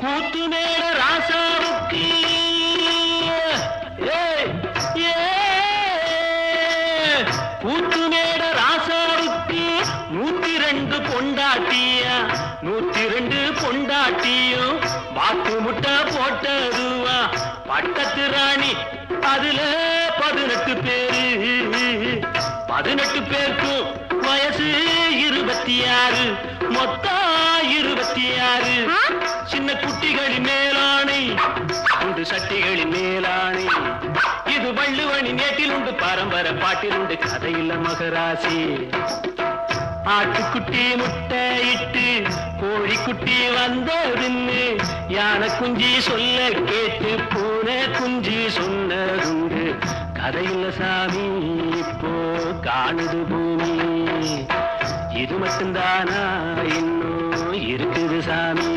கூத்து மேல ராசாவுக்கு கூத்து மேல ராசாவுக்கு 102 பொண்டாட்டியா 102 பொண்டாட்டியும் வாக்கு முட்டை போட்டதுவா பட்டத்து ராணி அதுல 18 பேரு 18 பேருக்கும் வயசு 26 மொத்தம் 26 சின்ன குட்டிகளின் மேலானை உண்டு சட்டிகளின் மேலானை இது வள்ளுவனி நேட்டில் உண்டு பரம்பரை பாட்டில் உண்டு கதையில்ல மகராசி ஆட்டுக்குட்டி முட்டையிட்டு கோழிக்குட்டி வந்ததுன்னு யானை குஞ்சி சொல்ல கேட்டு பூனை குஞ்சி சொன்னதுண்டு கதையில்ல சாமி இப்போ காணுது பூமி இது மட்டும்தானா இன்னும் இருக்குது சாமி